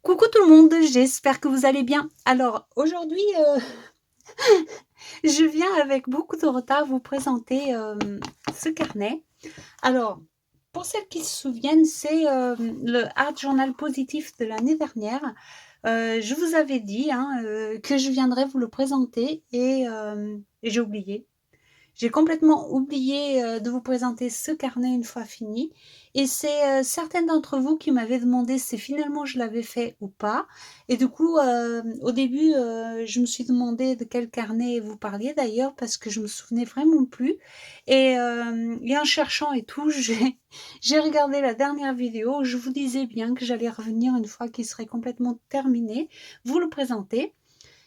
Coucou tout le monde, j'espère que vous allez bien. Alors aujourd'hui, je viens avec beaucoup de retard vous présenter ce carnet. Alors, pour celles qui se souviennent, c'est le Art Journal positif de l'année dernière. Je vous avais dit hein, que je viendrais vous le présenter et j'ai oublié. J'ai complètement oublié de vous présenter ce carnet une fois fini. Et c'est certaines d'entre vous qui m'avaient demandé si finalement je l'avais fait ou pas. Et du coup, au début, je me suis demandé de quel carnet vous parliez d'ailleurs, parce que je me souvenais vraiment plus. Et en cherchant et tout, j'ai regardé la dernière vidéo où je vous disais bien que j'allais revenir une fois qu'il serait complètement terminé, vous le présenter.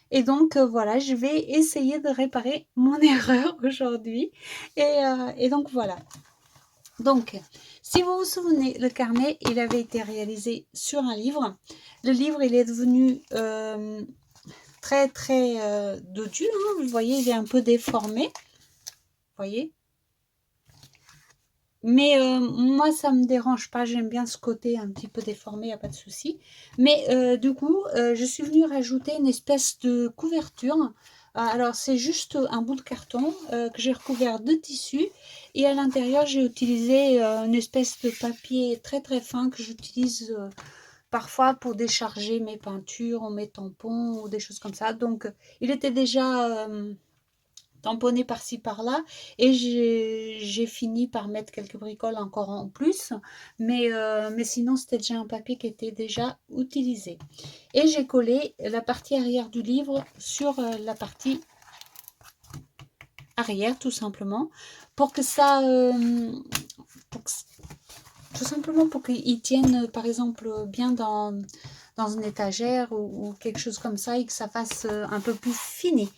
Et donc, voilà, je vais essayer de réparer mon erreur aujourd'hui. Et donc, voilà. Donc, si vous vous souvenez, le carnet, il avait été réalisé sur un livre. Le livre, il est devenu très, très dodu. Hein. Vous voyez, il est un peu déformé. Vous voyez. Mais moi, ça me dérange pas. J'aime bien ce côté un petit peu déformé, il n'y a pas de souci. Mais du coup, je suis venue rajouter une espèce de couverture. Alors, c'est juste un bout de carton que j'ai recouvert de tissu. Et à l'intérieur, j'ai utilisé une espèce de papier très très fin que j'utilise parfois pour décharger mes peintures ou mes tampons ou des choses comme ça. Donc, il était déjà tamponné par-ci par-là et j'ai fini par mettre quelques bricoles encore en plus, mais sinon c'était déjà un papier qui était déjà utilisé. Et j'ai collé la partie arrière du livre sur la partie arrière tout simplement pour que ça pour que, tout simplement pour qu'il tienne par exemple bien dans une étagère ou quelque chose comme ça et que ça fasse un peu plus fini.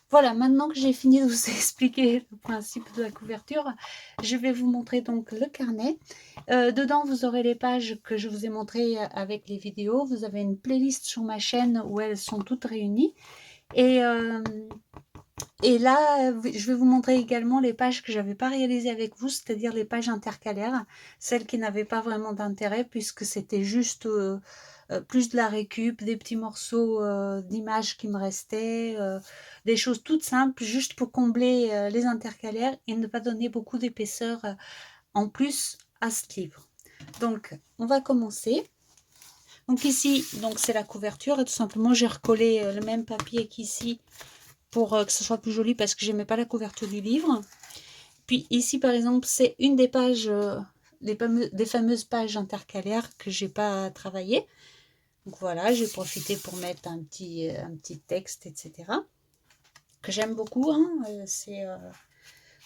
Voilà, maintenant que j'ai fini de vous expliquer le principe de la couverture, je vais vous montrer donc le carnet. Dedans, vous aurez les pages que je vous ai montrées avec les vidéos. Vous avez une playlist sur ma chaîne où elles sont toutes réunies. Et, euh, et là, je vais vous montrer également les pages que je n'avais pas réalisées avec vous, c'est-à-dire les pages intercalaires, celles qui n'avaient pas vraiment d'intérêt puisque c'était juste plus de la récup, des petits morceaux d'images qui me restaient, des choses toutes simples, juste pour combler les intercalaires et ne pas donner beaucoup d'épaisseur en plus à ce livre. Donc, on va commencer. Donc ici, donc c'est la couverture et tout simplement j'ai recollé le même papier qu'ici pour que ce soit plus joli parce que j'aimais pas la couverture du livre. Puis ici par exemple c'est une des pages, des fameuses pages intercalaires que j'ai pas travaillé. Donc voilà, j'ai profité pour mettre un petit texte, etc. Que j'aime beaucoup. Hein.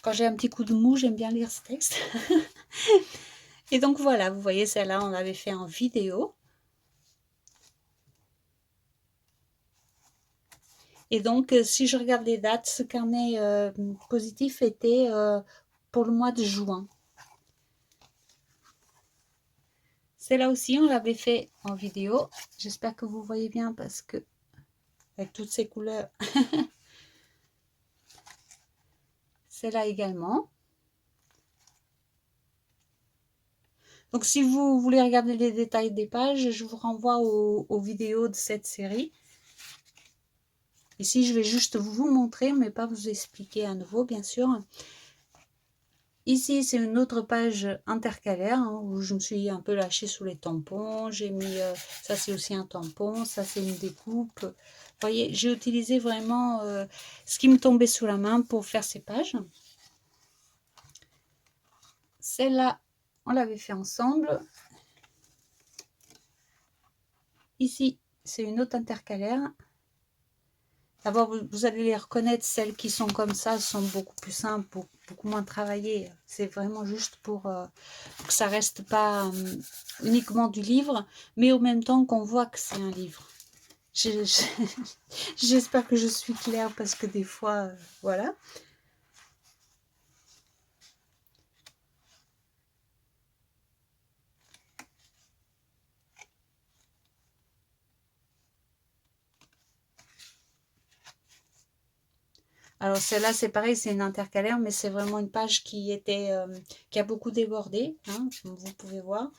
Quand j'ai un petit coup de mou, j'aime bien lire ce texte. Et donc voilà, vous voyez celle-là, on l'avait fait en vidéo. Et donc, si je regarde les dates, ce carnet positif était pour le mois de juin. Celle-là aussi, on l'avait fait en vidéo. J'espère que vous voyez bien parce que avec toutes ces couleurs. Celle-là également. Donc, si vous voulez regarder les détails des pages, je vous renvoie aux vidéos de cette série. Ici, je vais juste vous montrer, mais pas vous expliquer à nouveau, bien sûr. Ici, c'est une autre page intercalaire hein, où je me suis un peu lâchée sous les tampons. J'ai mis, ça c'est aussi un tampon, ça c'est une découpe. Vous voyez, j'ai utilisé vraiment ce qui me tombait sous la main pour faire ces pages. Celle-là, on l'avait fait ensemble. Ici, c'est une autre intercalaire. D'abord, vous allez les reconnaître, celles qui sont comme ça sont beaucoup plus simples, beaucoup moins travaillées. C'est vraiment juste pour que ça reste pas uniquement du livre, mais au même temps qu'on voit que c'est un livre. J'espère que je suis claire parce que des fois, voilà. Alors celle-là, c'est pareil, c'est une intercalaire, mais c'est vraiment une page qui a beaucoup débordé, hein, comme vous pouvez voir.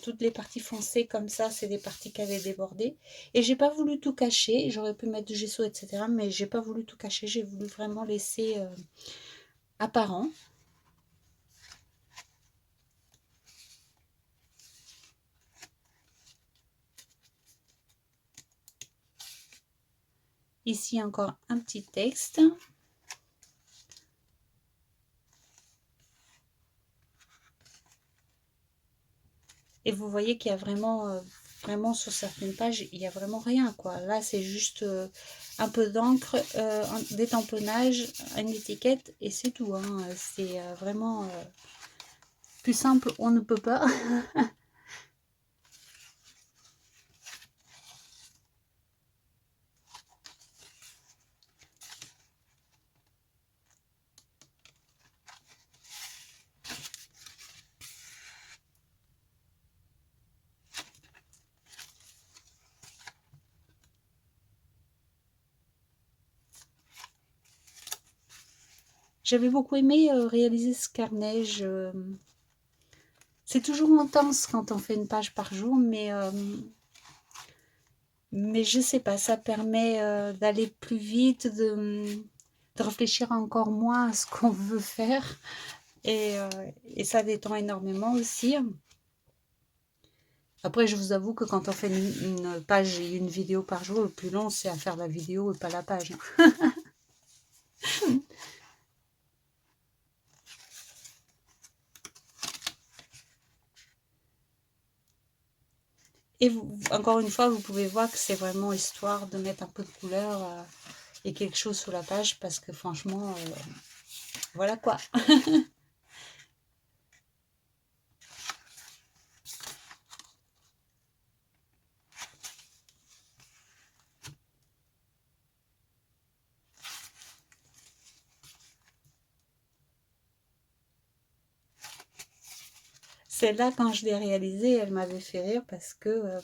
Toutes les parties foncées comme ça, c'est des parties qui avaient débordé. Et j'ai pas voulu tout cacher, j'aurais pu mettre du gesso, etc. Mais j'ai pas voulu tout cacher, j'ai voulu vraiment laisser apparent. Ici encore un petit texte. Et vous voyez qu'il y a vraiment sur certaines pages, il n'y a vraiment rien, quoi. Là, c'est juste un peu d'encre, des tamponnages, une étiquette, et c'est tout, hein. C'est vraiment plus simple, on ne peut pas. J'avais beaucoup aimé réaliser ce carnet. C'est toujours intense quand on fait une page par jour, mais je sais pas, ça permet d'aller plus vite, de réfléchir encore moins à ce qu'on veut faire. Et, euh, et ça détend énormément aussi. Après, je vous avoue que quand on fait une page et une vidéo par jour, le plus long, c'est à faire la vidéo et pas la page. Et encore une fois, vous pouvez voir que c'est vraiment histoire de mettre un peu de couleur et quelque chose sur la page parce que franchement, voilà quoi. Celle-là, quand je l'ai réalisée, elle m'avait fait rire parce que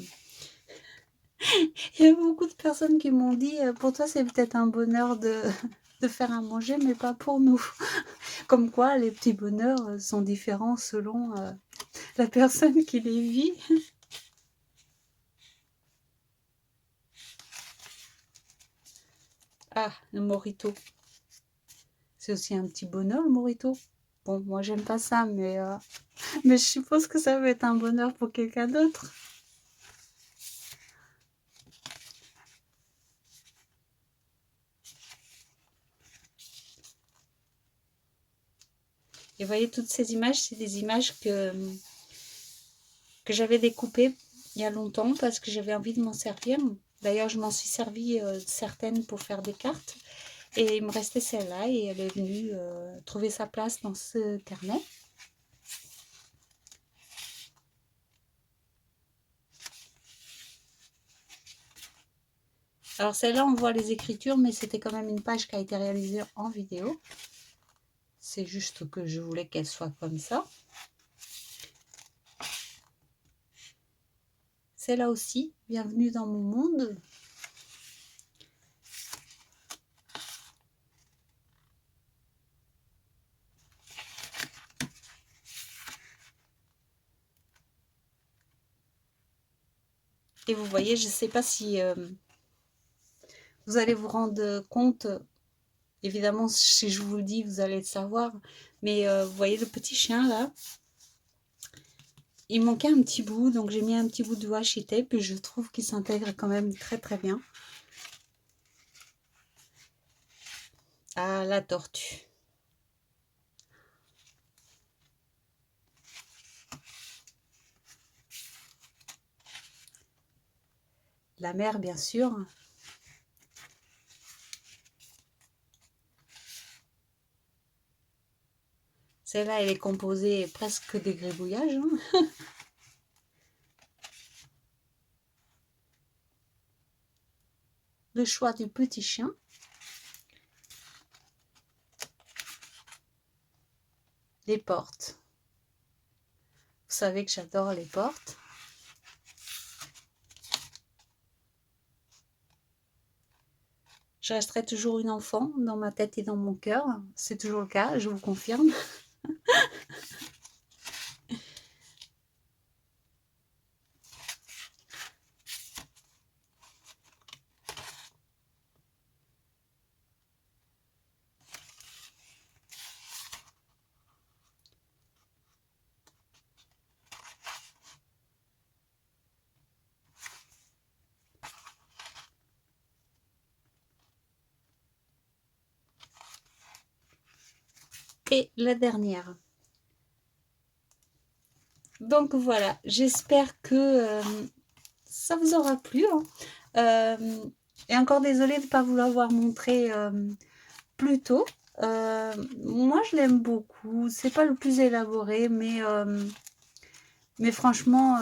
il y a beaucoup de personnes qui m'ont dit pour toi, c'est peut-être un bonheur de faire à manger, mais pas pour nous. Comme quoi, les petits bonheurs sont différents selon la personne qui les vit. Ah, le mojito. C'est aussi un petit bonheur, le mojito. Bon, moi, j'aime pas ça, mais je suppose que ça va être un bonheur pour quelqu'un d'autre. Et vous voyez, toutes ces images, c'est des images que j'avais découpées il y a longtemps parce que j'avais envie de m'en servir. D'ailleurs, je m'en suis servi certaines pour faire des cartes. Et il me restait celle-là et elle est venue trouver sa place dans ce carnet. Alors celle-là, on voit les écritures, mais c'était quand même une page qui a été réalisée en vidéo. C'est juste que je voulais qu'elle soit comme ça. Celle-là aussi, bienvenue dans mon monde. Et vous voyez, je ne sais pas si vous allez vous rendre compte. Évidemment, si je vous le dis, vous allez le savoir. Mais vous voyez le petit chien là, il manquait un petit bout, donc j'ai mis un petit bout de washi tape et je trouve qu'il s'intègre quand même très très bien. Ah, la tortue. La mer, bien sûr. Celle-là, elle est composée presque des gribouillages. Hein. Le choix du petit chien. Les portes. Vous savez que j'adore les portes. je resterai toujours une enfant dans ma tête et dans mon cœur. C'est toujours le cas, je vous confirme. Et la dernière. Donc voilà, j'espère que ça vous aura plu, hein. Et encore désolée de ne pas vous l'avoir montré plus tôt. Moi, je l'aime beaucoup. C'est pas le plus élaboré, mais franchement,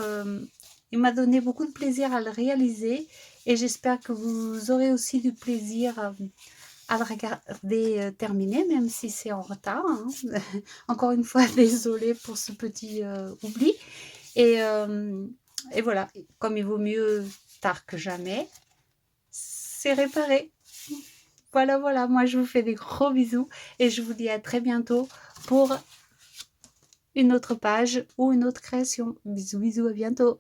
il m'a donné beaucoup de plaisir à le réaliser. Et j'espère que vous aurez aussi du plaisir à le regarder terminer, même si c'est en retard, hein. Encore une fois, désolée pour ce petit oubli. Et, euh, et voilà, comme il vaut mieux tard que jamais, c'est réparé. Voilà, voilà, moi je vous fais des gros bisous et je vous dis à très bientôt pour une autre page ou une autre création. Bisous, bisous, à bientôt.